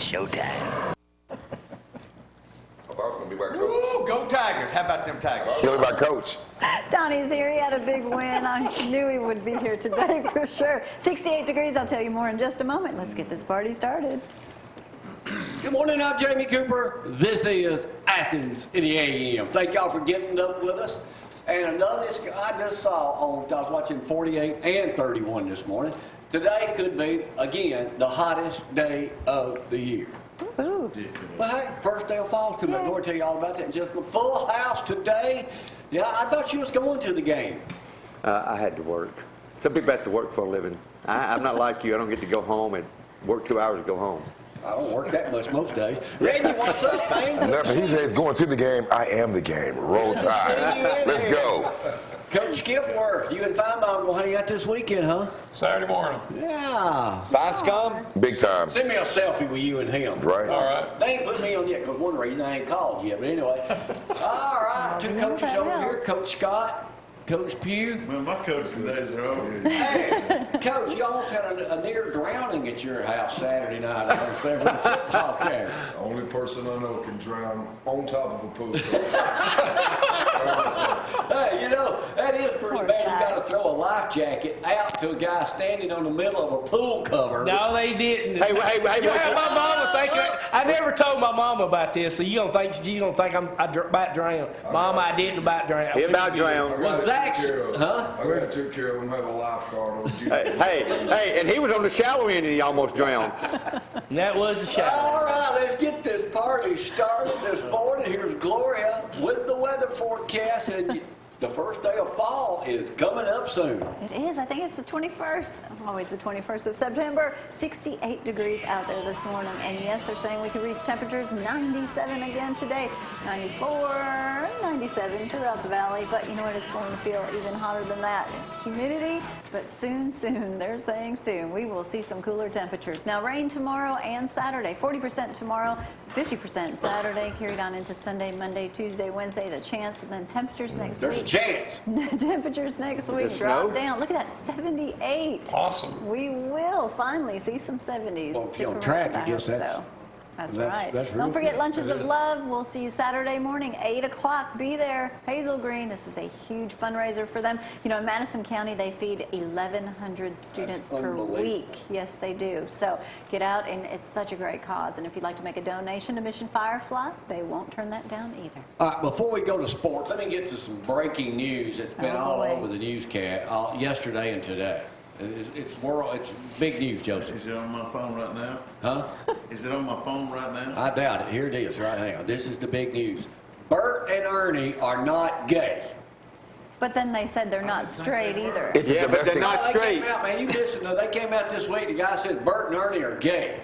It's showtime. Ooh, go Tigers. How about them Tigers? Killing my coach. Donnie's here. He had a big win. I knew he would be here today for sure. 68 degrees. I'll tell you more in just a moment. Let's get this party started. Good morning, I'm Jamie Cooper. This is Athens in the AM. Thank y'all for getting up with us. And another, I just saw I was watching 48 and 31 this morning. Today could be, again, the hottest day of the year. Ooh. Well, hey, first day of fall's coming up. Lord, tell you all about that. Just a full house today. Yeah, I thought you was going to the game. I had to work. Some people have to work for a living. I'm not like you. I don't get to go home and work 2 hours and go home. I don't work that much most days. Reggie, what's up, man? Nothing. He says going to the game. I am the game. Roll Tide. Let's go. Coach Skipworth, you and Feinbaum will hang out this weekend, huh? Saturday morning. Yeah. Fine scum? Big time. Send me a selfie with you and him. Right. All right. They ain't put me on yet because one reason I ain't called yet. But anyway. All right. Two coaches over here. Coach Scott. Coach Pugh. Well, my coaching days are over. Hey, Coach, you almost had a near drowning at your house Saturday night. I understand from the football game. Only person I know can drown on top of a pool coach. Hey, you know, that is pretty bad. You got to throw a life jacket out to a guy standing on the middle of a pool cover. No, they didn't. Hey, you have my mama think I never told my mama about this, so you don't think I'm about drowned. Mama, I didn't about drown. He about drowned. Was Zack? Huh? I got to take care of him, have a lifeguard on you. Hey, and he was on the shallow end and he almost drowned. And that was the shower. All right, let's get this party started this morning. Here's Gloria with the weather forecast, and the first day of fall is coming up soon. It is. I think it's the 21st. Always the 21st of September. 68 degrees out there this morning. And yes, they're saying we could reach temperatures 97 again today. 94, 97 throughout the valley. But you know what? It's going to feel even hotter than that. Humidity. But soon, they're saying soon, we will see some cooler temperatures. Now, rain tomorrow and Saturday. 40% tomorrow, 50% Saturday. Carried on into Sunday, Monday, Tuesday, Wednesday. The chance. And then temperatures next week. Chance. Temperatures next week drop down. Look at that, 78. Awesome. We will finally see some 70s. Well, if you're on track, I guess That's right. That's Don't forget Lunches of Love. We'll see you Saturday morning, 8 o'clock. Be there. Hazel Green. This is a huge fundraiser for them. You know, in Madison County, they feed 1,100 students per week. Yes, they do. So get out, and it's such a great cause. And if you'd like to make a donation to Mission Firefly, they won't turn that down either. All right, before we go to sports, let me get to some breaking news that's been all over the newscast yesterday and today. It's big news, Joseph. Is it on my phone right now? Huh? Is it on my phone right now? I doubt it. Here it is right now. This is the big news. Bert and Ernie are not gay. But then they said they're not straight either. Yeah, but they're not straight. They came out, man. You listen. They came out this week. The guy said Bert and Ernie are gay.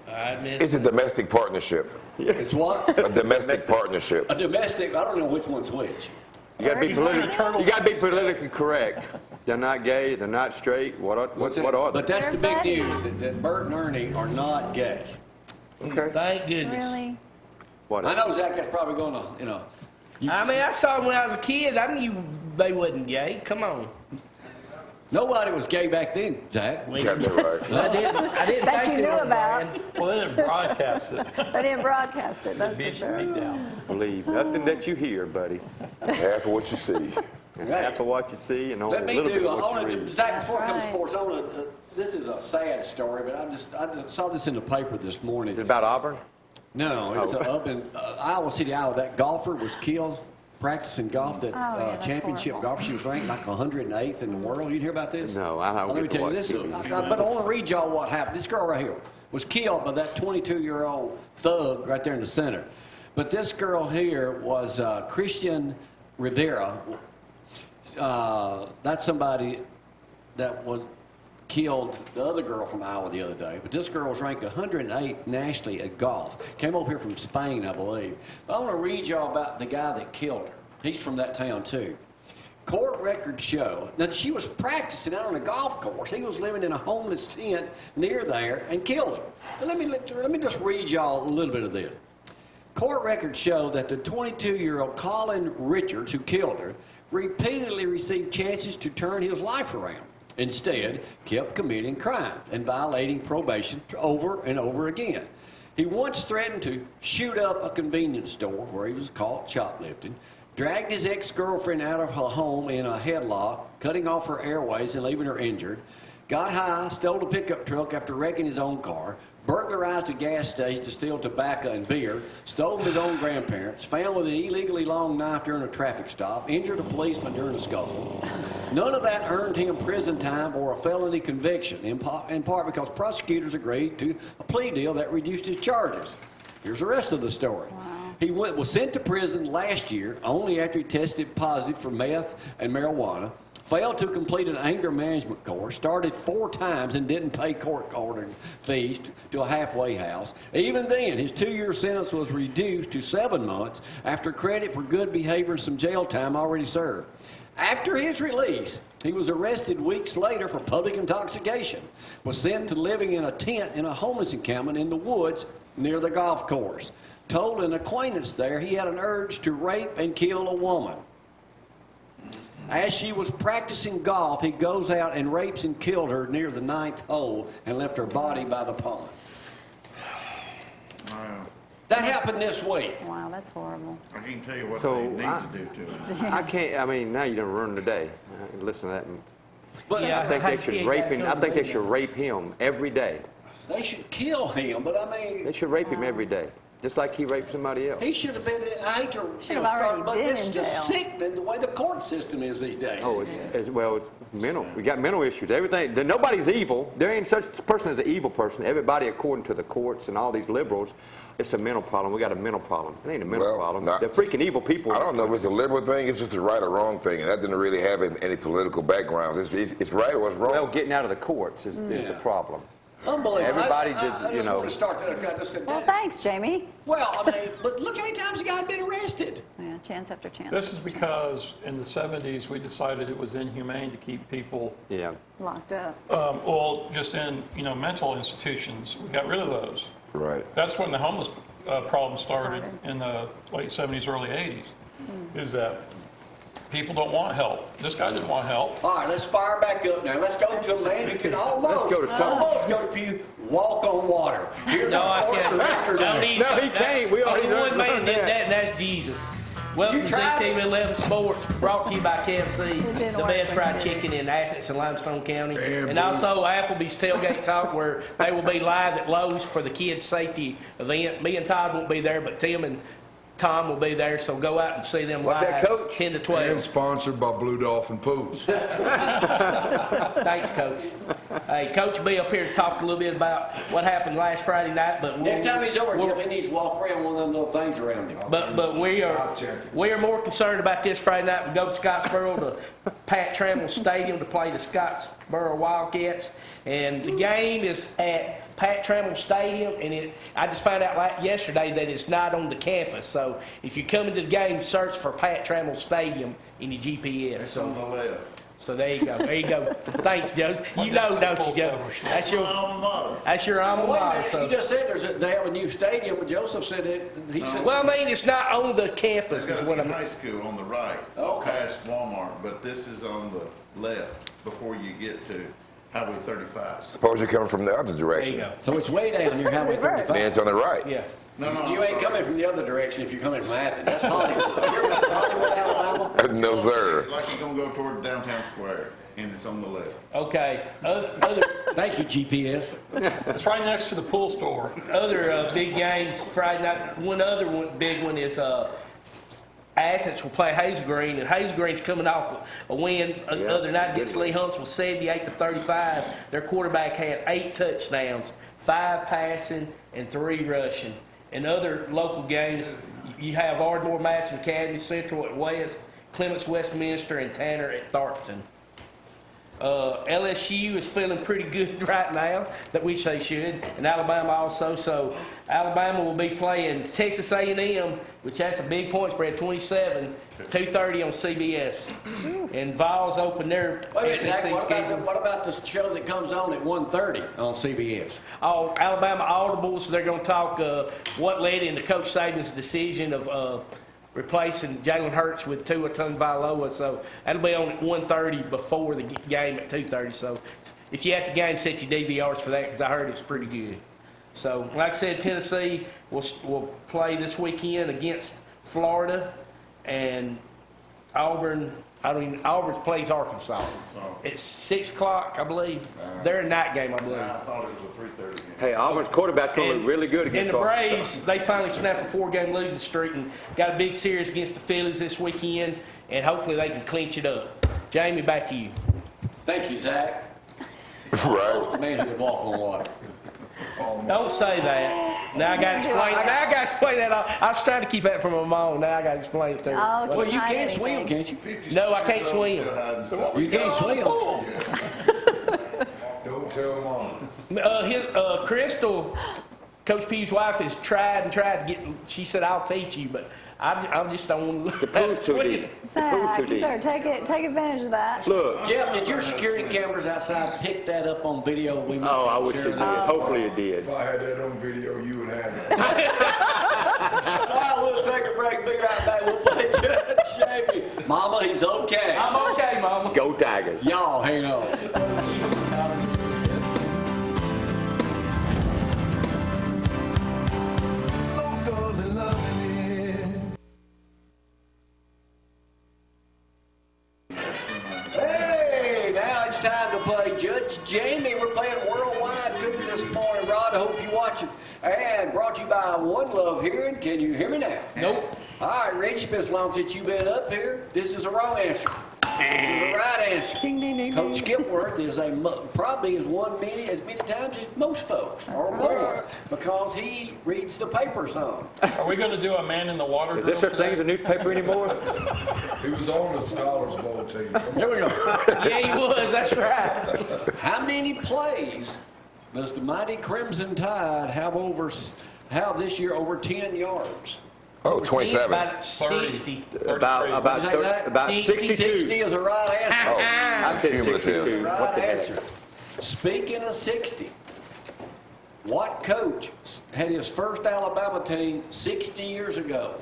It's a domestic partnership. It's what? A domestic partnership. A domestic. I don't know which one's which. You got to be politically correct. They're not gay. They're not straight. What are they? But that's the big news. That Bert and Ernie are not gay. Okay. Thank goodness. Really? What? I know Zack is probably going to, you know. I mean, I saw them when I was a kid. I knew they wasn't gay. Come on. Nobody was gay back then, Zack. Got that right. I didn't That think you knew they were, about. man. Well, they didn't broadcast it. They didn't broadcast it, that's for sure. Believe nothing that you hear, buddy. Half of what you see. Half of what you see and only a little bit of what you read. Zack, before it comes to sports, this is a sad story, but I just saw this in the paper this morning. Is it about Auburn? No, it's up in Iowa City, Iowa. That golfer was killed practicing golf, that championship horrible. golf. She was ranked like 108th in the world. You didn't hear about this? No, I don't. Let me tell you this. But I want to read y'all what happened. This girl right here was killed by that 22-year-old thug right there in the center. But this girl here was Christian Rivera. That's somebody that was killed the other girl from Iowa the other day. But this girl was ranked 108 nationally at golf. Came over here from Spain, I believe. But I want to read y'all about the guy that killed her. He's from that town, too. Court records show that she was practicing out on a golf course. He was living in a homeless tent near there and killed her. But let me just read y'all a little bit of this. Court records show that the 22-year-old Colin Richards, who killed her, repeatedly received chances to turn his life around. Instead, kept committing crime and violating probation over and over again. He once threatened to shoot up a convenience store where he was caught shoplifting, dragged his ex-girlfriend out of her home in a headlock, cutting off her airways and leaving her injured, got high, stole a pickup truck after wrecking his own car, burglarized a gas station to steal tobacco and beer, stole from his own grandparents, found with an illegally long knife during a traffic stop, injured a policeman during a scuffle. None of that earned him prison time or a felony conviction, in part because prosecutors agreed to a plea deal that reduced his charges. Here's the rest of the story. Wow. He was sent to prison last year only after he tested positive for meth and marijuana, failed to complete an anger management course, started 4 times and didn't pay court-ordered fees to a halfway house. Even then, his 2-year sentence was reduced to 7 months after credit for good behavior and some jail time already served. After his release, he was arrested weeks later for public intoxication, was sent to living in a tent in a homeless encampment in the woods near the golf course. Told an acquaintance there he had an urge to rape and kill a woman. As she was practicing golf, he goes out and rapes and killed her near the 9th hole and left her body by the pond. Wow. That happened this week. Wow, that's horrible. I can't tell you what So, they need to do to him. I can't, I mean, now you done ruined the day. Listen to that. But Yeah. I think they should rape him. I think they should rape him every day. they should kill him, but I mean... They should rape him every day, just like he raped somebody else. He should have been, I hate to Should have already but been it's in just jail. sickening the way the court system is these days. Oh, it's well, it's mental. We got mental issues. Everything. Nobody's evil. There ain't such a person as an evil person. Everybody, according to the courts and all these liberals, it's a mental problem. We got a mental problem. It ain't a mental problem. They're freaking evil people. I don't know if it's a liberal thing. It's just a right or wrong thing, and that didn't really have any political backgrounds. It's right or it's wrong. Well, getting out of the courts is the problem. Unbelievable. Everybody I just, you just know. want to start that. I just said, Well, thanks, Jamie. well, I mean, but look how many times the guy had been arrested. Yeah, chance after chance. This is because in the 70s we decided it was inhumane to keep people, Yeah. Locked up. well, just in mental institutions. We got rid of those. Right. That's when the homeless problem started in the late 70s, early 80s. Is that people don't want help. This guy didn't want help. All right, let's fire back up now. Let's go to a man who can almost go to something. almost go to Pugh, walk on water. Here's No, our I sports can't. director No, now. he, No, he can't. We already only one learned man did that. that, and that's Jesus. Welcome to tried ZTV 11 Sports, brought to you by KFC, didn't the work best when fried you did chicken in Athens and Limestone County. Damn, And also Applebee's Tailgate Talk, where they will be live at Lowe's for the kids' safety event. Me and Todd won't be there, but Tim and Tom will be there, so go out and see them What's live, that, Coach? 10 to And 12. sponsored by Blue Dolphin Pools. Thanks, Coach. Hey, Coach will be up here to talk a little bit about what happened last Friday night, but Next time he's over, Jeff, he needs to walk around one of them little things around him. But we are more concerned about this Friday night. We go to Scottsboro to Pat Trammell Stadium to play the Scottsboro Wildcats, and the game is at Pat Trammell Stadium. And I just found out yesterday that it's not on the campus. So if you're coming to the game, search for Pat Trammell Stadium in your GPS. It's on the left. So there you go. There you go. Thanks, Joe. You know, don't you, Joe? That's your alma Wait a mater. minute, So. you just said they have a new stadium, but Joseph said it. He said, Well, I mean, it's not on the campus, There's is got what a I'm. high school on the right, past Walmart, but this is on the left before you get to Highway 35. Suppose you're coming from the other There you direction. go. so it's way down near Highway 35. Then it's on the right. Yeah. No, You ain't coming from the other direction if you're coming from Athens. That's Hollywood. You're from Hollywood, Alabama? No, sir. It's like you're gonna go toward downtown square, and it's on the left. Okay. Thank you, GPS. It's right next to the pool store. Other big games Friday night. Big one is Athens will play Hazel Green, and Hazel Green's coming off a win the other night against Lee Huntsville, 78-35. Their quarterback had 8 touchdowns, 5 passing and 3 rushing. In other local games, you have Ardmore Madison Academy, Central at West, Clements Westminster, and Tanner at Tharpston. LSU is feeling pretty good right now, that we say should, and Alabama also. So Alabama will be playing Texas A&M, which has a big point spread, 27, 2:30 on CBS. And Vols open their Wait a minute, SEC Zach, schedule. what about the show that comes on at 1:30 on CBS? Oh, Alabama Audibles, they're going to talk what led into Coach Saban's decision of replacing Jalen Hurts with Tua Tagovailoa. So that'll be on at 1:30 before the game at 2:30. So if you at the game, set your DVRs for that, because I heard it's pretty good. So, like I said, Tennessee will play this weekend against Florida, and Auburn plays Arkansas. It's 6 o'clock, I believe. They're a night game, I believe. I thought it was a 3:30 game. Hey, Auburn's quarterback's going to look really good against And the Arkansas. Braves, they finally snapped a 4-game losing streak and got a big series against the Phillies this weekend, and hopefully they can clinch it up. Jamie, back to you. Thank you, Zack. Right. The man who could walk on water. Don't say that. Now I got to explain. Now I got to explain that. I was trying to keep that from my mom. Now I got to explain it to her. Oh, Well, you hide can't anything. swim, can't you? No, I can't swim. You can't swim. Don't tell Mom. Crystal, Coach Pugh's wife, has tried to get. She said, "I'll teach you," but I just don't want to The pool's too deep. The pool's Zach, too you deep. better take advantage of that. Look. Jeff, did your security cameras outside pick that up on video? Oh, I wish it did. Hopefully it did. If I had that on video, you would have it. Well, we'll take a break. Be right back. We'll play Judge Jamie. Mama, he's okay. I'm okay, Mama. Go Tigers. Y'all hang on. Hey, now it's time to play Judge Jamie. We're playing worldwide too this morning, Rod. I hope you watch it. And brought to you by One Love Hearing. Can you hear me now? Nope. All right, Reggie, it's been as long since you've been up here. This is a wrong answer. This is the right answer. Ding, ding, ding, Coach ding. Skipworth is probably as many times as most folks, or more, because he reads the papers on. Are we going to do a man in the water Is there drill such thing as today? a newspaper anymore? He was on the Scholars Bowl team. Here we go. Yeah, he was. That's right. How many plays does the mighty Crimson Tide have this year over 10 yards? Oh, 27. About 60. About 62. 60 is the right answer. Oh, I said cumulative. 62. What Right the heck? answer. Speaking of 60, what coach had his first Alabama team 60 years ago?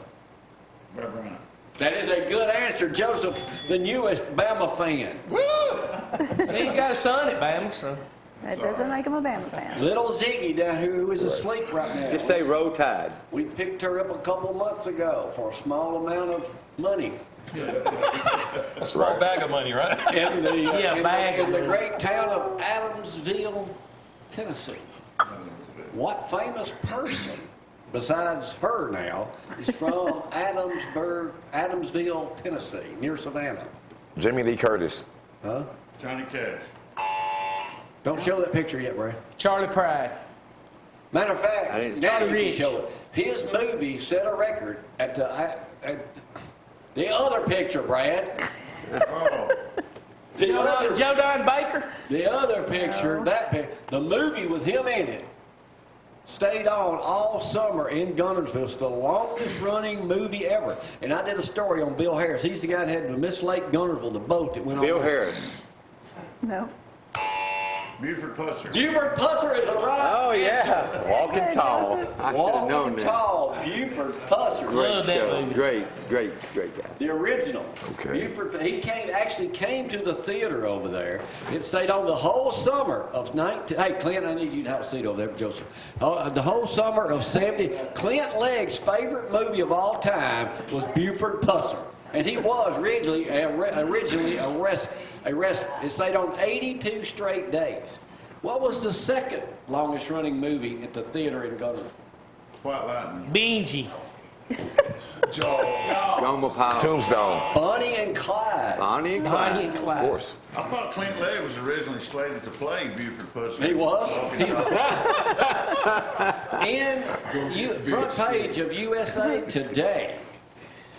Branner. That is a good answer, Joseph, the newest Bama fan. And he's got a son at Bama, so. That doesn't make him a Bama fan. Little Ziggy down here who is asleep right now. Just say Roll Tide. We picked her up a couple months ago for a small amount of money. A small bag of money, right? In the, bag in of the money. great town of Adamsville, Tennessee. What famous person, besides her now, is from Adamsville, Tennessee, near Savannah? Jamie Lee Curtis. Huh? Johnny Cash. Don't show that picture yet, Ray. Charlie Pride. Matter of I fact, didn't now see you it. can show it. His movie set a record at the other picture, Brad. Oh, Joe Don Baker. The other picture, the movie with him in it, stayed on all summer in Gunnersville. It's the longest running movie ever. And I did a story on Bill Harris. He's the guy that had the Miss Lake Gunnersville, the boat that went on. Bill Harris. No. Buford Pusser. Buford Pusser is a right. Oh, yeah. Walking Good, tall. Joseph. I should have known Walking that. tall, Buford Pusser. Great Love that show. movie. Great guy. The original. Okay. Buford, he came to the theater over there. It stayed on the whole summer of 19. Hey, Clint, I need you to have a seat over there, Joseph. The whole summer of 70. Clint Legg's favorite movie of all time was Buford Pusser. And he was originally arrested. It stayed on 82 straight days. What was the second longest running movie at the theater in Gunnersville? White Lightning. Benji. John McPile. Tombstone. Bonnie and Clyde. Bonnie and Bonnie Clyde. and Of Clyde. course. I thought Clint Legg was originally slated to play Buford Pusser. He was. Walking tall. Front page of USA Today.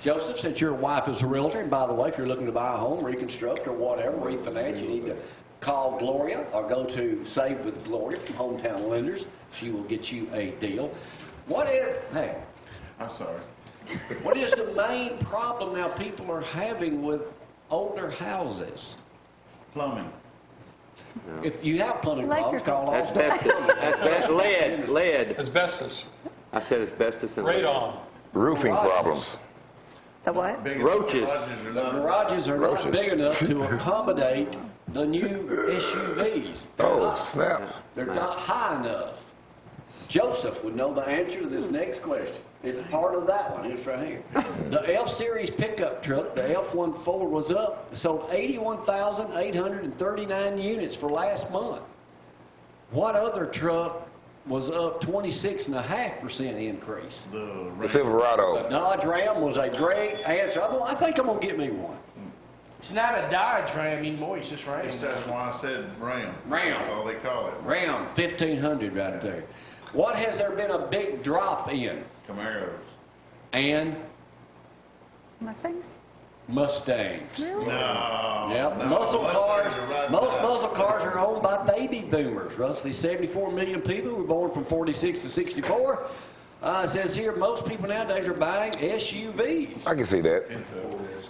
Joseph, since your wife is a realtor, and by the way, if you're looking to buy a home, reconstruct, or whatever, refinance, you need to call Gloria or go to Save with Gloria from Hometown Lenders. She will get you a deal. I'm sorry. What is the main problem now people are having with older houses? Plumbing. If you have plumbing problems, Electrical. call That's Allstate. lead. Asbestos. I said asbestos and lead. Radon. Roofing problems. So what? Biggest Roaches. garages are The not- garages are not Roaches. big enough to accommodate the new SUVs. Oh, snap. They're not high enough. Joseph would know the answer to this next question. It's part of that one. It's right here. The F-Series pickup truck, the F-14, was up, sold 81,839 units for last month. What other truck was up 26.5% increase? The Silverado. The Dodge Ram was a great answer. I think I'm going to get me one. It's not a Dodge Ram anymore, it's just Ram. That's why I said Ram. Ram. That's all they call it. Ram, 1,500 right there. What has there been a big drop in? Camaros. And Mustangs? Mustangs. Really? No. Yep. No, Muscle cars. Mustangs are riding Most out. muscle cars are owned by baby boomers. Roughly 74 million people were born from 46 to 64. It says here most people nowadays are buying SUVs. I can see that.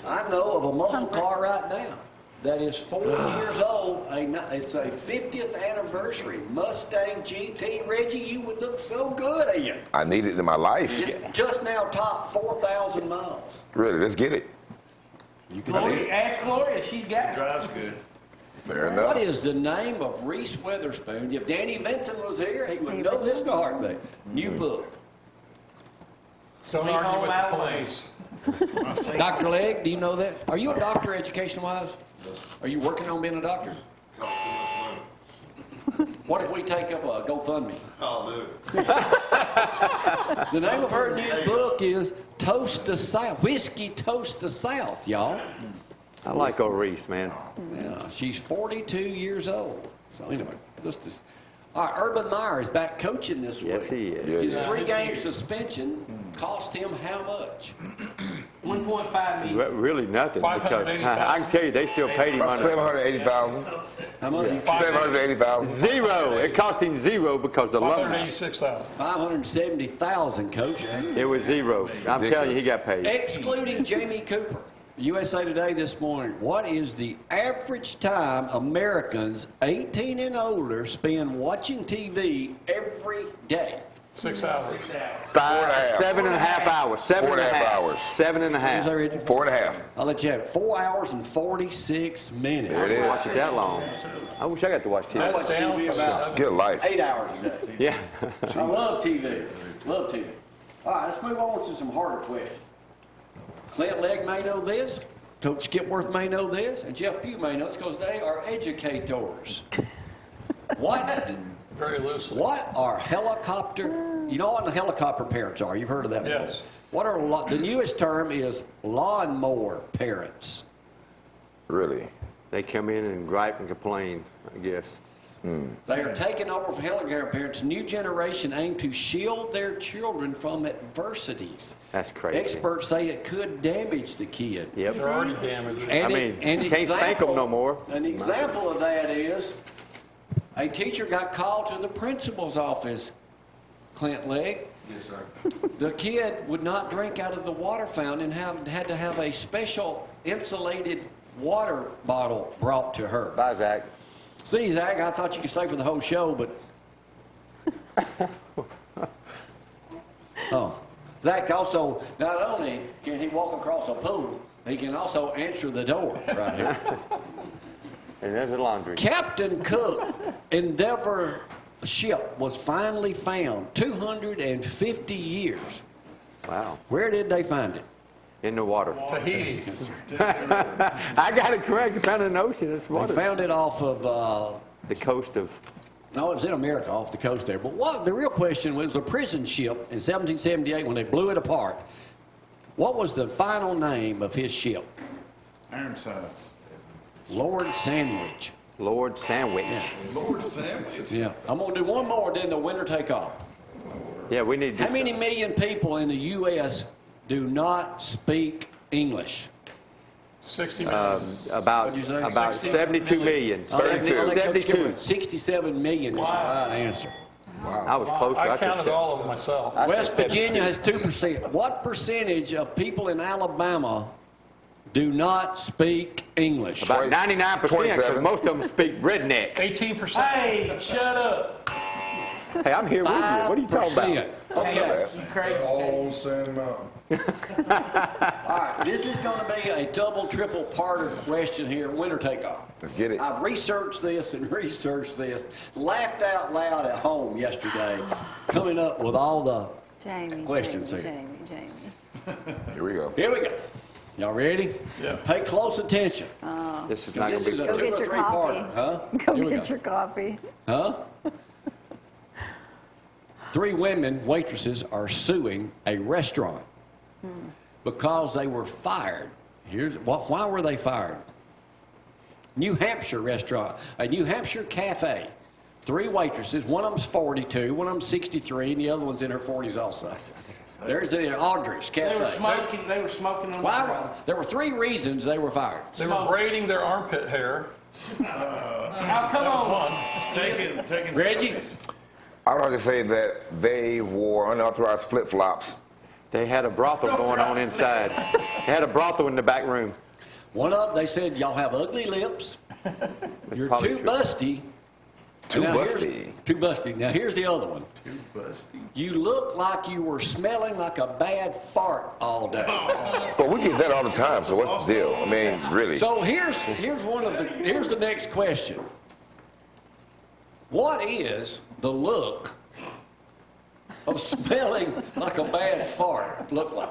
I know of a muscle car right now that is 4 years old. It's a 50th anniversary Mustang GT. Reggie, you would look so good in it. I need it in my life. It's just now topped 4,000 miles. Really, let's get it. You can Gloria, ask Gloria, she's got it. Drives good. Fair enough. What is the name of Reese Witherspoon? If Danny Vincent was here, he would know this in a heartbeat. New book. Don't Sweet argue Home with the Alabama. police. Dr. Legg, do you know that? Are you a doctor education-wise? Are you working on being a doctor? Costs too much money. What if we take up a GoFundMe? I'll do it. The name of her new book is Toast the South. Whiskey Toast the South, y'all. I like old Reese, man. Yeah, she's 42 years old. So anyway, all right, Urban Meyer is back coaching this week. Yes, he is. His Yeah. 3-game suspension cost him how much? 1.5 million. Really nothing. Because 580,000. I can tell you, they still paid him About under 780,000. How much? 780,000. zero. It cost him zero because the lumber. 586,000. 570,000, coach. It was zero. I'm telling you, he got paid. Excluding Jamie Cooper. USA Today this morning, what is the average time Americans 18 and older spend watching TV every day? 6 hours. 7.5 hours. 4.5 hours. Is 7.5. that Reggie? 4.5. I'll let you have it. 4 hours and 46 minutes. I didn't watch it that long. I wish I got to watch I TV. watch Down TV from about 7. Get a life. 8 hours a day. Yeah. I love TV. Love TV. All right, let's move on to some harder questions. Clint Legg may know this. Coach Skipworth may know this. And Jeff Pugh may know this because they are educators. What? Very loosely. What are helicopter? You know what the helicopter parents are? You've heard of that before. Yes. What are the newest term is lawnmower parents. Really? They come in and gripe and complain, I guess. They are taking over for helicopter parents. New generation aim to shield their children from adversities. That's crazy. Experts say it could damage the kid. Yep. They're already damaged. I mean, you can't spank them no more. An example of that is a teacher got called to the principal's office, Clint Legg. Yes, sir. The kid would not drink out of the water fountain and had to have a special insulated water bottle brought to her. Bye, Zach. See, Zack, I thought you could stay for the whole show, but... Oh. Zack also, not only can he walk across a pool, he can also answer the door right here. And there's the laundry. Captain Cook Endeavor ship was finally found 250 years. Wow. Where did they find it? In the water. Tahiti. I got it correct. Found it in the ocean. It's They water. found it off of, The coast of. no, it was in America, off the coast there. But what the real question was, a prison ship in 1778 when they blew it apart. What was the final name of his ship? Ironsides. Lord Sandwich. Lord Sandwich. Lord Sandwich. Yeah. I'm going to do one more, then the winner take all. Yeah, we need to How many million people in the U.S. do not speak English? 60 minutes. about What'd you say? about 72 million. I'll let Coach 72. Skipworth. 67 million is the right answer. I was closer. I said counted seven. all of them myself. I said West 72. Virginia has 2%. What percentage of people in Alabama do not speak English? About 99%, because 27. most of them speak redneck. 18%. Hey, shut up. Hey, I'm here with you. What are you talking about? 5%. Okay. You crazy. All on the same mountain. All right, this is going to be a double, triple parter question here, winner take all. Let's get it. I've researched this, laughed out loud at home yesterday, coming up with all the questions here. Here we go. Here we go. Y'all ready? Yeah. Pay close attention. This is not going to be a Go two get or your three coffee. parter. Huh? Go Here we get your coffee. Huh? 3 women waitresses are suing a restaurant because they were fired. Why were they fired? New Hampshire restaurant, a New Hampshire cafe. 3 waitresses, one of them's 42, one of them's 63, and the other one's in her 40s also. There's Audrey's cafe. They were smoking on There were 3 reasons they were fired. They were braiding their armpit hair. Now, come on. Taking Reggie? selfies. I would like to say that they wore unauthorized flip-flops. They had a brothel going on inside. They had a brothel in the back room. One of them, they said, y'all have ugly lips. You're probably too true. busty. Too Now, busty. Too busty. Now, here's the other one. Too busty. You look like you were smelling like a bad fart all day. But we get that all the time, so what's the deal? I mean, really. So here's the next question. What is the look of smelling like a bad fart look like?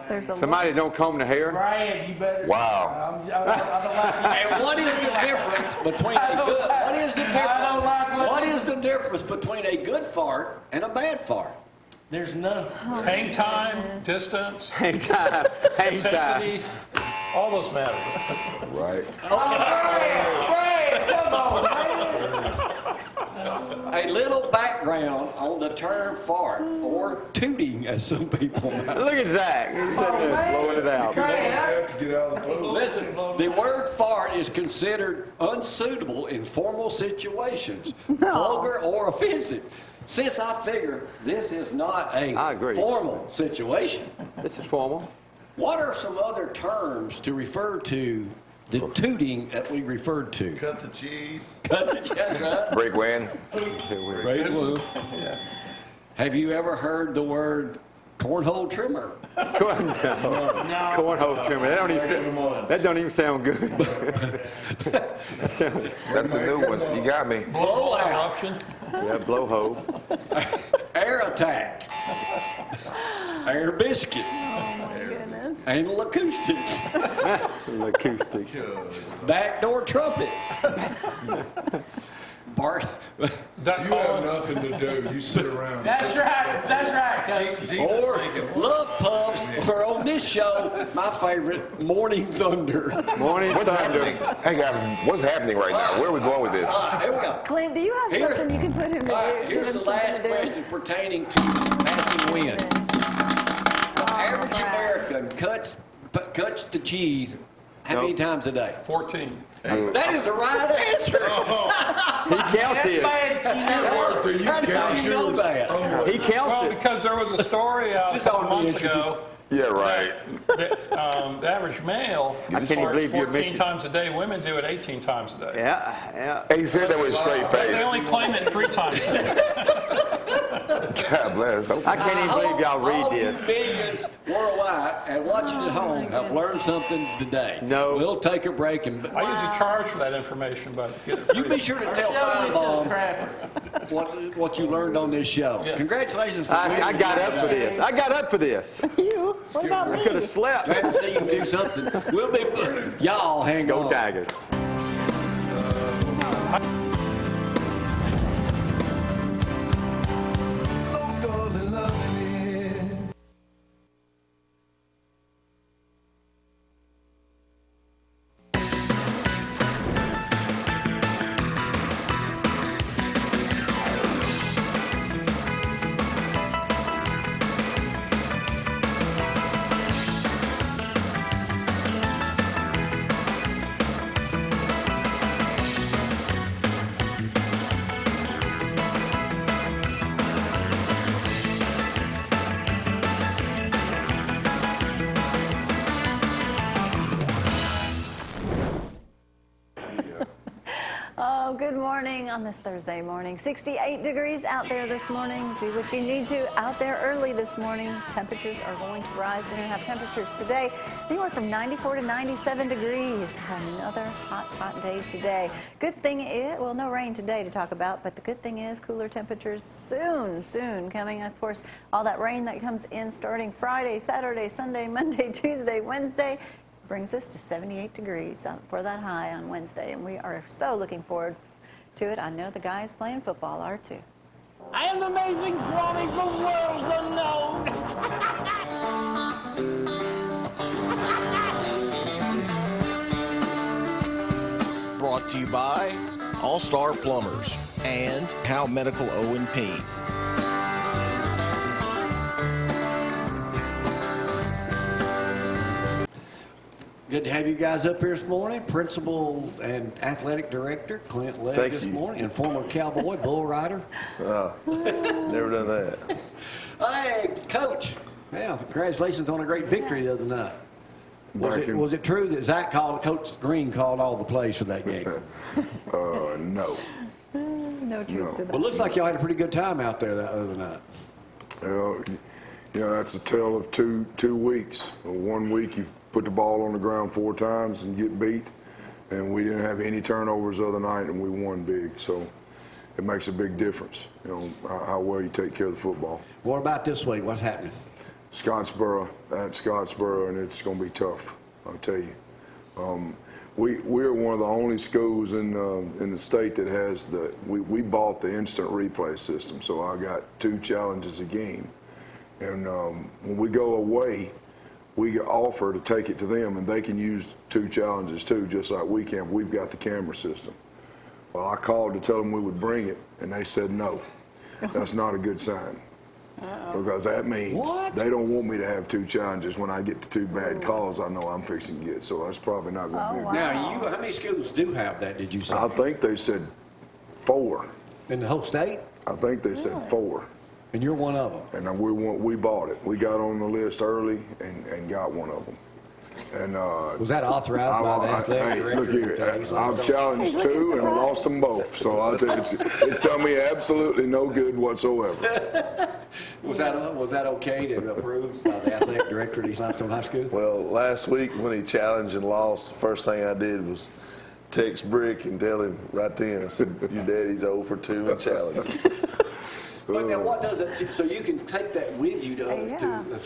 There's a Somebody don't comb the hair. Brad, you better. Wow. I don't like And what is the difference between a good? What is the difference? What is the difference between a good fart and a bad fart? There's none. Hang time, distance, Hang time. Hang time. intensity, all those matter. Right. Brad, come on, man. A little background on the term fart, or tooting, as some people know. Look at Zack. He's sitting there blowing it out. Have to get out of the pool. Listen, the word fart is considered unsuitable in formal situations, vulgar or offensive. Since I figure this is not I a agree. formal situation, This is formal. what are some other terms to refer to the tooting that we referred to? Cut the cheese. Break wind. Right. Have you ever heard the word cornhole trimmer? Cornhole trimmer. That don't even sound good. That's a new one. You got me. Blowout. Corruption. Yeah, blowhole. Air attack. Air biscuit. goodness. Anal acoustics. Acoustics. Backdoor trumpet. Bark. Duck You have calling. nothing to do. You sit around. That's right. That's right. Coach. Gina's Or thinking, love puffs, or on this show, my favorite, Morning Thunder. Morning What's thunder. happening? Hey guys, what's happening right now? Where are we going with this? Here we go. Clint, do you have Here. something you can put him to All do? right, Give here's him the something last to do? question pertaining to passing wind. The average American cuts the cheese how many times a day? 14. That is the right answer. He counts That's it. bad. Skipworth, do you How did count you know yours? that? He counts Well, it. because there was a story out a This couple ought to be months ago. Yeah, right. The average male I can't even farts believe you 14 mentioned- times a day. Women do it 18 times a day. Yeah. Hey, he said that with a straight They face. only claim it 3 times a day. God bless. I can't even believe y'all read All you this. vegans worldwide and watching at home have learned something today. No. We'll take a break and I usually charge for that information, but get it you free. be sure to tell Show me to the Firebomb crapper. what you learned on this show. Yeah. Congratulations. For I got up for this. I got up for this. You? What about I could me? have slept. Glad to see you do something. We'll be, y'all hang Go on. Daggers. morning on this Thursday morning. 68 degrees out there this morning. Do what you need to out there early this morning. Temperatures are going to rise. We're going to have temperatures today anywhere from 94 to 97 degrees. Another hot, hot day today. Good thing is, well, no rain today to talk about, but the good thing is cooler temperatures soon coming. Of course, all that rain that comes in starting Friday, Saturday, Sunday, Monday, Tuesday, Wednesday brings us to 78 degrees for that high on Wednesday, and we are so looking forward to it. I know the guys playing football are too. I am the amazing Swanee from worlds unknown. Brought to you by All-Star Plumbers and How Medical O&P. Good to have you guys up here this morning. Principal and Athletic Director Clint Legg this morning, and former Cowboy bull rider. Never done that. Hey, Coach. Yeah, congratulations on a great victory the other night. Was it true that Zack Coach Green called all the plays for that game? No. No truth to that. Well, it looks like y'all had a pretty good time out there that other night. That's a tale of two weeks. 1 week you put the ball on the ground 4 times and get beat, and we didn't have any turnovers the other night, and we won big. So it makes a big difference, how well you take care of the football. What about this week? What's happening? Scottsboro, at Scottsboro, and it's going to be tough, I'll tell you. We're one of the only schools in the state that has we bought the instant replay system, so I got 2 challenges a game. And when we go away, we offer to take it to them, and they can use 2 challenges too, just like we can. We've got the camera system. Well, I called to tell them we would bring it, and they said no. That's not a good sign. Because that means they don't want me to have 2 challenges when I get to 2 bad calls I know I'm fixing to get. So that's probably not going to be a good. Now, how many schools do have that, did you say? I think they said 4. In the whole state? I think they said 4. And you're one of them. And we bought it. We got on the list early and got one of them. And was that authorized by the athletic director? Look here, I've challenged 2 and lost them both. So I'll tell you, it's done me absolutely no good whatsoever. Was that okay to approve by the athletic director at East Limestone High School? Well, last week when he challenged and lost, the first thing I did was text Brick and tell him right then, I said, your daddy's 0 for 2 in challenge. But now what does it, so you can take that with you to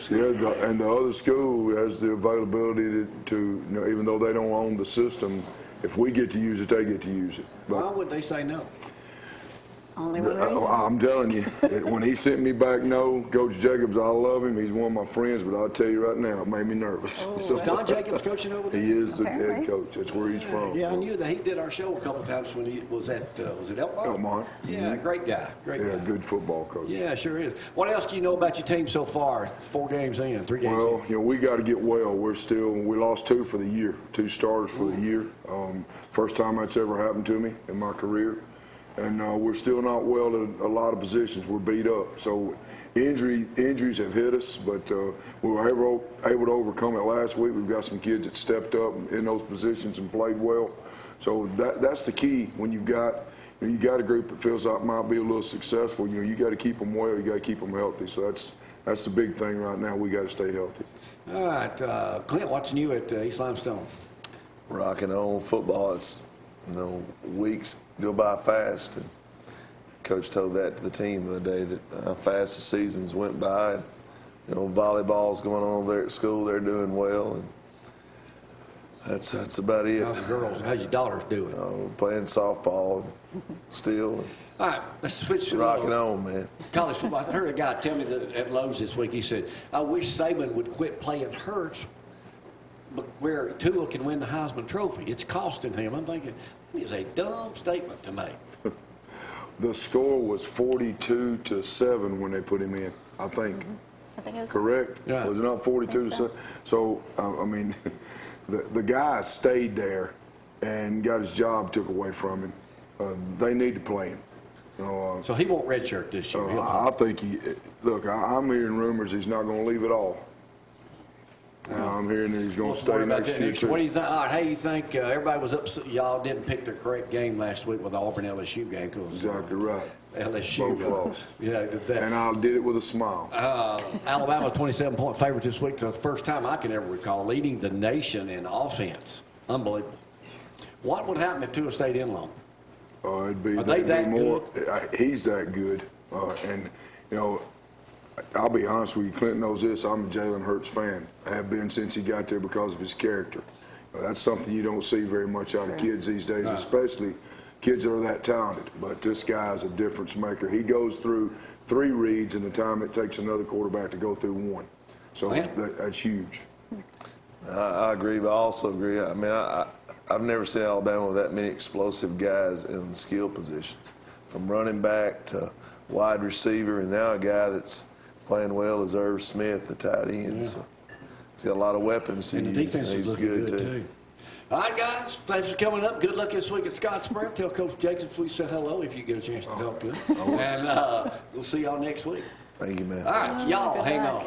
schools? Yeah, and the other school has the availability to even though they don't own the system, if we get to use it, they get to use it. But why would they say no? Only one reason. I'm telling you, when he sent me back no, Coach Jacobs, I love him. He's one of my friends, but I'll tell you right now, it made me nervous. Is Don Jacobs coaching over there? He is the head coach. That's where he's from. Yeah, I knew that. He did our show a couple times when he was at, was it Elmont? Elmont. Yeah, great guy. Great guy. Good football coach. Yeah, sure is. What else do you know about your team so far? 4 games in, 3 games in. Well, we got to get well. We lost 2 for the year, 2 starters for the year. First time that's ever happened to me in my career. And we're still not well in a lot of positions. We're beat up. So injuries have hit us, but we were able to overcome it last week. We've got some kids that stepped up in those positions and played well. So that's the key when you've got you got a group that feels like might be a little successful. You got to keep them well. You got to keep them healthy. So that's the big thing right now. We got to stay healthy. All right, Clint, watching you at East Limestone. Rocking on football. It's weeks go by fast, and Coach told that to the team the other day that how fast the seasons went by. And, volleyball's going on there at school. They're doing well, and that's about it. How's the girls? How's your daughters doing? We're playing softball still. All right, let's switch to rocking on, man. College football. I heard a guy tell me that at Lowe's this week. He said, "I wish Saban would quit playing Hurts, but where Tua can win the Heisman Trophy. It's costing him." I'm thinking, it's a dumb statement to make. The score was 42-7 when they put him in, I think. I think it was correct. Yeah. Was it not 42-7? So I mean, the guy stayed there and got his job took away from him. They need to play him. So he won't redshirt this year. I think I'm hearing rumors he's not going to leave at all. I'm hearing that he's going to stay Worry about next that year, next year. too. What do you think? All right, how you think everybody was upset? Y'all didn't pick the correct game last week with the Auburn LSU game. Exactly right. LSU. Both lost. Yeah, did that. And I did it with a smile. Alabama's 27-point favorite this week. So the first time I can ever recall leading the nation in offense. Unbelievable. What would happen if Tua stayed in long? It'd be, Are they that more, he's that good. And, you know, I'll be honest with you, Clint knows this. I'm a Jalen Hurts fan. I have been since he got there because of his character. That's something you don't see very much out of kids these days, especially kids that are that talented. But this guy is a difference maker. He goes through 3 reads in the time it takes another quarterback to go through 1. So that's huge. I agree, but I also agree. I mean, I've never seen Alabama with that many explosive guys in the skill positions, from running back to wide receiver, and now a guy that's playing well is Irv Smith, the tight end. Yeah. So he's got a lot of weapons to and use. The defense and is he's looking good too. All right, guys. Thanks for coming up. Good luck this week at Scottsboro. Tell Coach Jacobs we said hello if you get a chance to talk to him. And we'll see y'all next week. Thank you, man. All right, y'all hang on.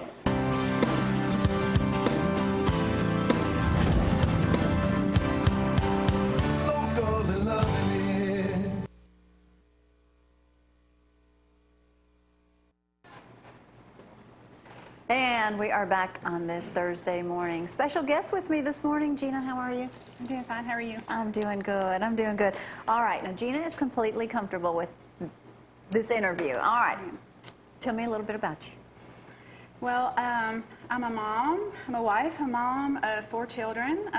And we are back on this Thursday morning. Special guest with me this morning. Gina, how are you? I'm doing fine. How are you? I'm doing good. I'm doing good. All right. Now, Gina is completely comfortable with this interview. All right. Tell me a little bit about you. Well, I'm a mom. I'm a wife, a mom of 4 children.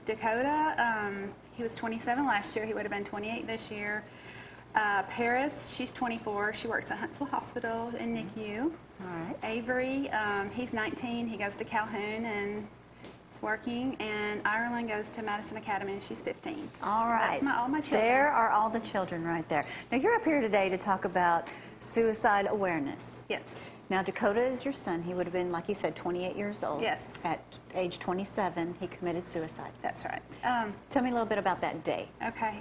Dakota, he was 27 last year. He would have been 28 this year. Paris, she's 24. She works at Huntsville Hospital in NICU. All right. Avery, he's 19. He goes to Calhoun and is working. And Ireland goes to Madison Academy, and she's 15. All right. So that's all my children. There are all the children right there. Now, you're up here today to talk about suicide awareness. Yes. Now, Dakota is your son. He would have been, like you said, 28 years old. Yes. At age 27, he committed suicide. That's right. Tell me a little bit about that day. Okay.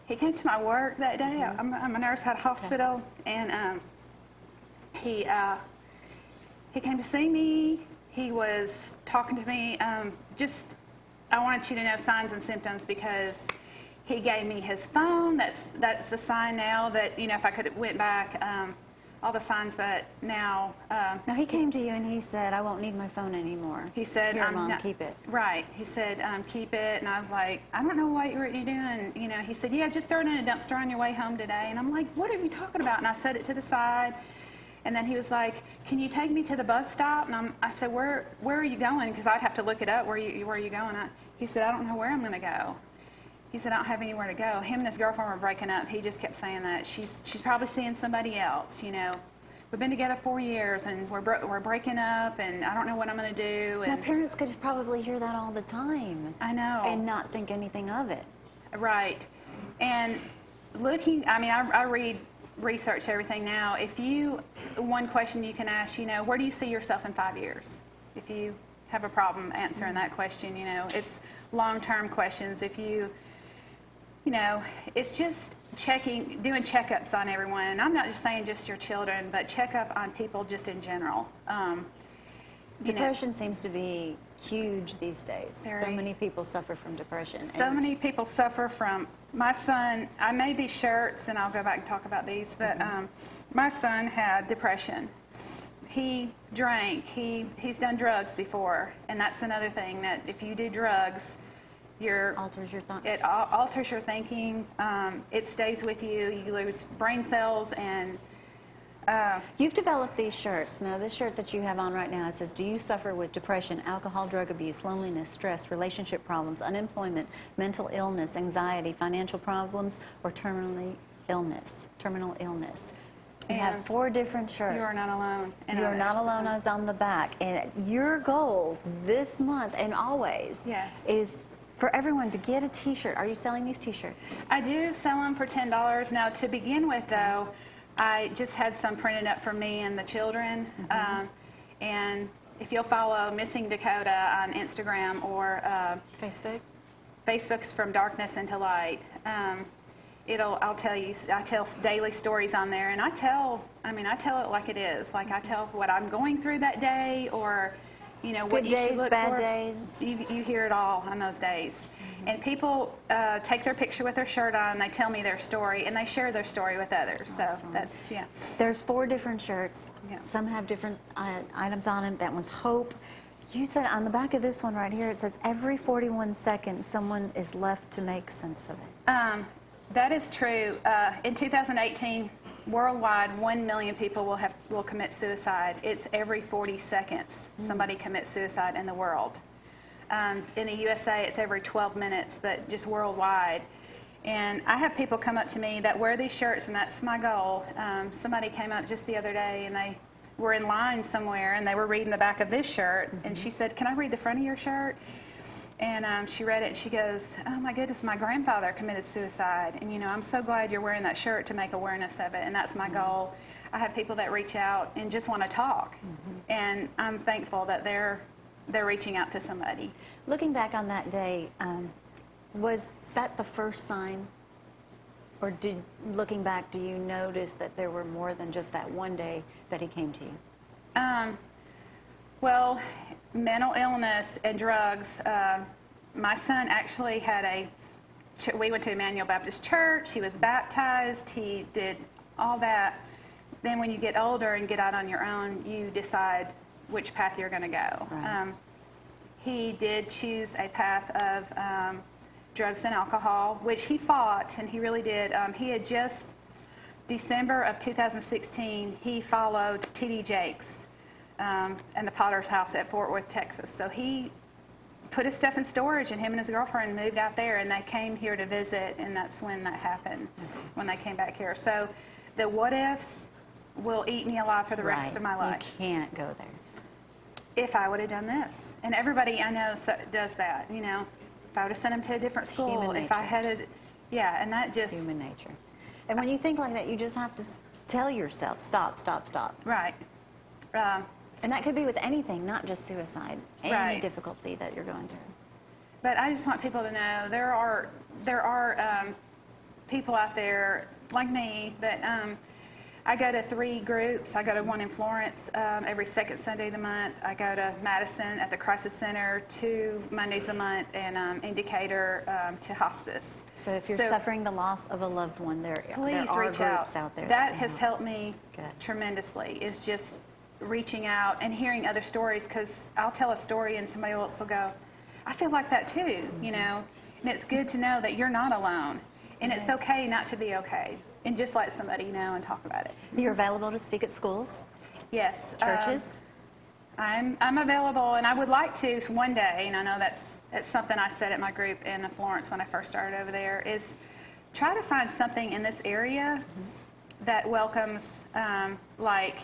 He came to my work that day. I'm a nurse at a hospital, and he came to see me. He was talking to me. I wanted you to know signs and symptoms because he gave me his phone. That's a sign now that, you know, if I could have went back, all the signs that now. Now, he came to you and he said, I won't need my phone anymore. He said, Here, Mom, keep it. Right. He said, keep it. And I was like, I don't know what you're doing. You know, he said, yeah, just throw it in a dumpster on your way home today. And I'm like, what are you talking about? And I set it to the side. And then he was like, can you take me to the bus stop? And I said, where are you going? Because I'd have to look it up. Where are you going? He said, I don't know where I'm going to go. He said, I don't have anywhere to go. Him and his girlfriend were breaking up. He just kept saying that. She's probably seeing somebody else, you know. We've been together 4 years, and we're breaking up, and I don't know what I'm going to do. Now, parents could probably hear that all the time. I know. And not think anything of it. Right. And looking, I mean, I research everything now. One question you can ask, you know, where do you see yourself in 5 years? If you have a problem answering that question, you know, it's long-term questions. If you know, it's just doing checkups on everyone. And I'm not just saying just your children, but checkup on people just in general. Depression seems to be huge these days. Very. So many people suffer from depression. So many people suffer from, my son, I made these shirts, and I'll go back and talk about these, but my son had depression. He drank, he's done drugs before, and that's another thing, that if you do drugs, alters your thoughts. It alters your thinking. It stays with you. You lose brain cells, and you've developed these shirts. Now, this shirt that you have on right now, it says, do you suffer with depression, alcohol, drug abuse, loneliness, stress, relationship problems, unemployment, mental illness, anxiety, financial problems, or terminal illness? You have 4 different shirts. You are not alone. And you are not alone is on the back. And your goal this month and always is for everyone to get a T-shirt. Are you selling these T-shirts? I do sell them for $10. Now, to begin with, though, I just had some printed up for me and the children. And if you'll follow Missing Dakota on Instagram or Facebook. Facebook's From Darkness into Light. I'll tell you, I tell daily stories on there, and I tell it like it is. Like I tell what I'm going through that day, or, what good you should days, look bad for. days. You hear it all on those days. And people take their picture with their shirt on, they tell me their story, and they share their story with others. Awesome. So that's, yeah. There's 4 different shirts. Yeah. Some have different items on them. That one's hope. You said on the back of this one right here, it says every 41 seconds someone is left to make sense of it. That is true. In 2018, worldwide, 1 million people will commit suicide. It's every 40 seconds somebody commits suicide in the world. In the USA, it's every 12 minutes, but just worldwide. And I have people come up to me that wear these shirts, and that's my goal. Somebody came up just the other day, and they were in line somewhere, and they were reading the back of this shirt, and she said, "Can I read the front of your shirt?" And she read it, and she goes, "Oh my goodness, my grandfather committed suicide, and I'm so glad you're wearing that shirt to make awareness of it," and that's my goal. I have people that reach out and just want to talk, and I'm thankful that they're reaching out to somebody. Looking back on that day, was that the first sign? Or looking back, do you notice that there were more than just that one day that he came to you? Well, mental illness and drugs. My son actually had we went to Emmanuel Baptist Church. He was baptized. He did all that. Then when you get older and get out on your own, you decide which path you're going to go. Right. He did choose a path of drugs and alcohol, which he fought, and he really did. He had just, December of 2016, he followed T.D. Jakes and the Potter's House at Fort Worth, Texas. So he put his stuff in storage, and him and his girlfriend moved out there, and they came here to visit, and that's when that happened, when they came back here. So the what-ifs will eat me alive for the rest of my life. You can't go there. If I would have done this. And everybody I know does that, If I would have sent him to a different school, if I had and that just... Human nature. And when you think like that, you just have to tell yourself, stop, stop, stop. Right. And that could be with anything, not just suicide. Any difficulty that you're going through. But I just want people to know there are people out there like me that I go to 3 groups. I go to one in Florence every second Sunday of the month. I go to Madison at the Crisis Center 2 Mondays a month, and in Decatur to hospice. So if you're suffering the loss of a loved one, there are reach groups out there. That has helped me tremendously, is just reaching out and hearing other stories, because I'll tell a story and somebody else will go, "I feel like that too," And it's good to know that you're not alone, and it's okay not to be okay. And just let somebody know and talk about it. You're available to speak at schools? Yes. Churches? I'm available, and I would like to one day, and I know that's something I said at my group in Florence when I first started over there, is try to find something in this area that welcomes like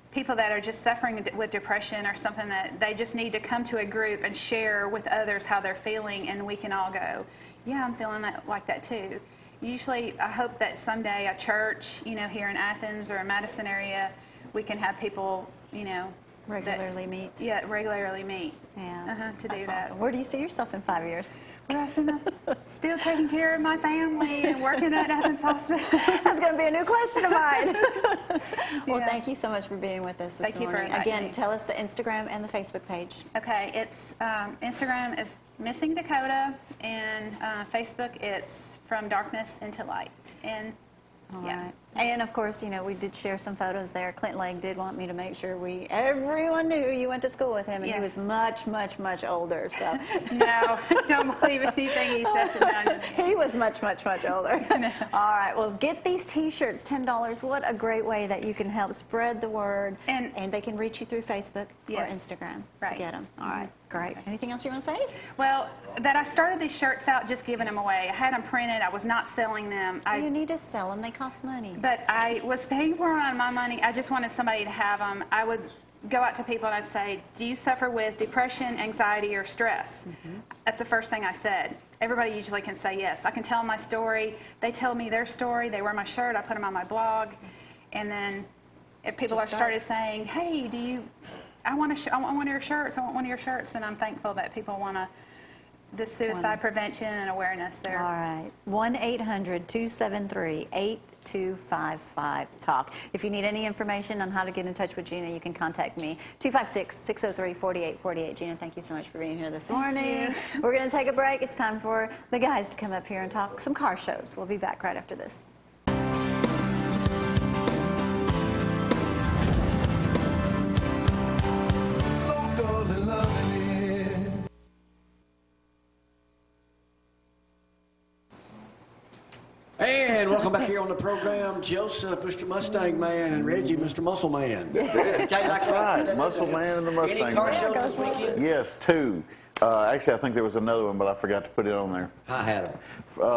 people that are just suffering with depression or something, that they just need to come to a group and share with others how they're feeling, and we can all go, "Yeah, I'm feeling like that too." Usually, I hope that someday a church, here in Athens or in Madison area, we can have people, regularly meet. Yeah, regularly meet. Yeah, to do that. Awesome. Where do you see yourself in 5 years? Where I see still taking care of my family and working at Athens Hospital. That's going to be a new question of mine. Well, thank you so much for being with us this morning. Thank you for inviting Again, me. Tell us the Instagram and the Facebook page. Okay, it's Instagram is Missing Dakota, and Facebook it's From Darkness into Light. And All right. And of course, we did share some photos there. Clint Legg did want me to make sure everyone knew you went to school with him, and he was much, much, much older. So no, don't believe anything he said. He was much, much, much older. No. All right. Well, get these T-shirts, $10. What a great way that you can help spread the word, and they can reach you through Facebook or Instagram to get them. All right. Great. Anything else you want to say? Well, that I started these shirts out just giving them away. I had them printed. I was not selling them. You need to sell them. They cost money. But I was paying for them out of my money. I just wanted somebody to have them. I would go out to people and I'd say, "Do you suffer with depression, anxiety, or stress?" That's the first thing I said. Everybody usually can say yes. I can tell them my story. They tell me their story. They wear my shirt. I put them on my blog. And then if people started saying, "Hey, I want one of your shirts. I want one of your shirts," and I'm thankful that people want to the suicide prevention and awareness there. All right. 1-800-273-8255 talk. If you need any information on how to get in touch with Gina, you can contact me. 256-603-4848. Gina, thank you so much for being here this morning. We're going to take a break. It's time for the guys to come up here and talk some car shows. We'll be back right after this. And welcome back here on the program, Joseph, Mr. Mustang Man, and Reggie, Mr. Muscle Man. That's it. That's right. Muscle Man and the Mustang Man. Any car shows this weekend? Yes, 2. Actually, I think there was another one, but I forgot to put it on there. I had them.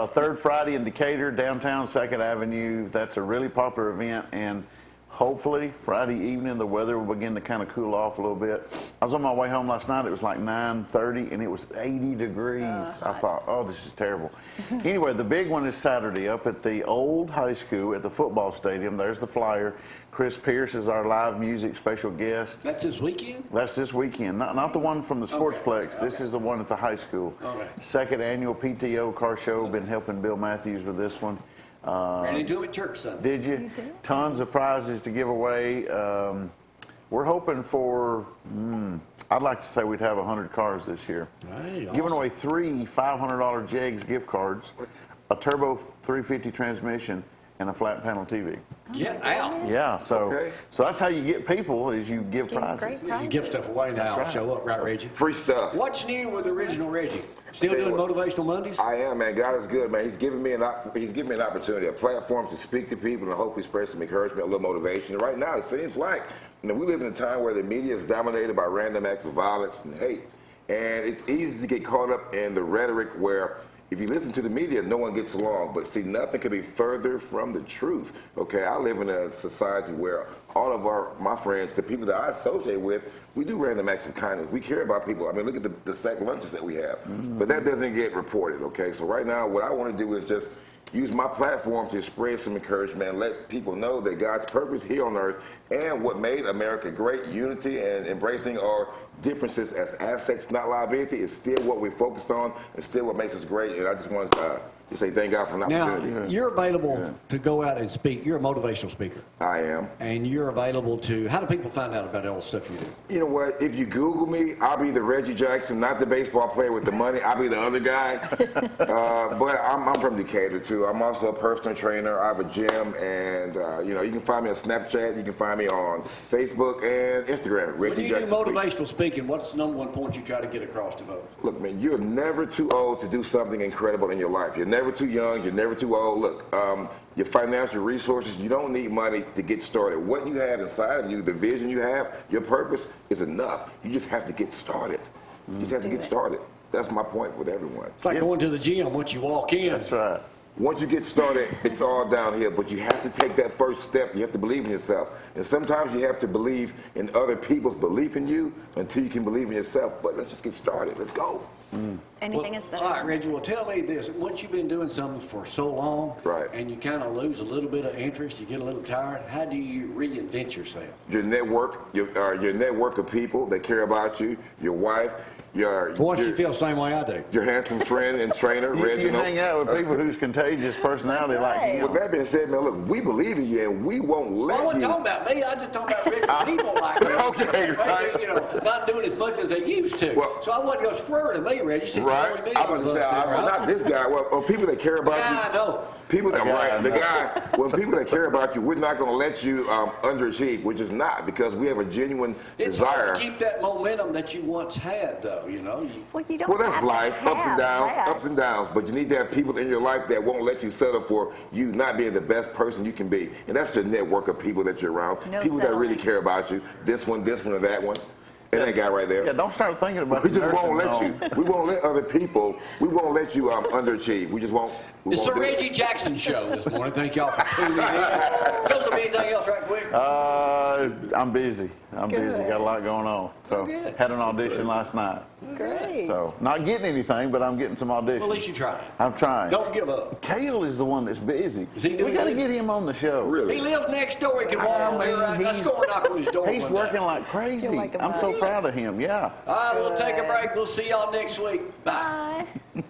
Third Friday in Decatur, downtown 2nd Avenue. That's a really popular event, and hopefully Friday evening the weather will begin to kind of cool off a little bit. I was on my way home last night. It was like 9:30, and it was 80 degrees. I thought, oh, this is terrible. Anyway, the big one is Saturday up at the old high school at the football stadium. There's the flyer. Chris Pierce is our live music special guest. That's this weekend? That's this weekend. Not the one from the Sportsplex. Okay. This is the one at the high school. Okay. 2nd annual PTO car show. Been helping Bill Matthews with this one. Ran into him at church Sunday. Did you? You did. Tons of prizes to give away. We're hoping for, I'd like to say we'd have 100 cars this year. Hey, awesome. Giving away 3 $500 Jegs gift cards, a turbo 350 transmission, and a flat panel TV. Get out. Yeah, so that's how you get people is you give prizes. Great prizes. You give stuff away now. Right. Show up, right, Reggie? Free stuff. What's new with the original Reggie? Still doing Motivational Mondays? I am, man. God is good, man. He's given me an opportunity, a platform to speak to people and hopefully spread some encouragement, a little motivation. And right now, it seems like we live in a time where the media is dominated by random acts of violence and hate. And it's easy to get caught up in the rhetoric where if you listen to the media, no one gets along. But see, nothing could be further from the truth. Okay, I live in a society where all of my friends, the people that I associate with, we do random acts of kindness. We care about people. I mean, look at the sack lunches that we have. But that doesn't get reported, okay? So right now, what I want to do is just use my platform to spread some encouragement and let people know that God's purpose here on earth and what made America great, unity and embracing our differences as assets, not liability, is still what we're focused on and still what makes us great. And I just want to say thank God for an opportunity. Now, you're available to go out and speak. You're a motivational speaker. I am. And you're available to, how do people find out about all the stuff you do? You know what? If you Google me, I'll be the Reggie Jackson, not the baseball player with the money. I'll be the other guy. But I'm from Decatur, too. I'm also a personal trainer. I have a gym. And, you can find me on Snapchat. You can find me on Facebook and Instagram. Reggie Jackson. When you do motivational speaking, what's the #1 point you try to get across to folks? Look, man, you're never too old to do something incredible in your life. You're never too young. You're never too old. Look, your financial resources, you don't need money to get started. What you have inside of you, the vision you have, your purpose is enough. You just have to get started. You just have to get started. That's my point with everyone. It's like going to the gym once you walk in. That's right. Once you get started, it's all downhill, but you have to take that first step. You have to believe in yourself. And sometimes you have to believe in other people's belief in you until you can believe in yourself. But let's just get started. Let's go. Anything is better. All right, Reggie, well, tell me this. Once you've been doing something for so long, and you kind of lose a little bit of interest, you get a little tired, how do you reinvent yourself? Your network, your network of people that care about you, your wife, Once you feel the same way I do. Your handsome friend and trainer, Reggie. You hang out with people whose contagious personality like him. With that being said, man, look, we believe in you and we won't let you. I wasn't talking about me. I just talking about regular people like me. Okay, right. Maybe, not doing as much as they used to. Well, so I wasn't going to swear to me, Reggie. Right. I was going to say, not this guy. Well, people that care about you. I know. People that when people that care about you, we're not going to let you underachieve, which is not, because we have a genuine it's desire. Hard to keep that momentum that you once had, though. Well, that's life, ups and downs. But you need to have people in your life that won't let you settle for you not being the best person you can be, and that's the network of people that you're around. People that really care about you. This one, or that one. And that guy right there. Yeah, don't start thinking about We just won't let you. We won't let other people. We won't let you underachieve. We just won't. It's the Reggie Jackson Show this morning. Thank y'all for tuning in. Tell us anything else right quick. I'm busy. Busy. Got a lot going on. So had an audition last night. Great. So not getting anything, but I'm getting some auditions. Well, at least you're trying. I'm trying. Don't give up. Kale is the one that's busy. Is he doing we got to get him on the show. Really? He lives next door. He can walk over there. Let's go knock on his door. He's working like crazy. I'm so proud of him. Yeah. All right, we'll take a break. We'll see y'all next week. Bye. Bye.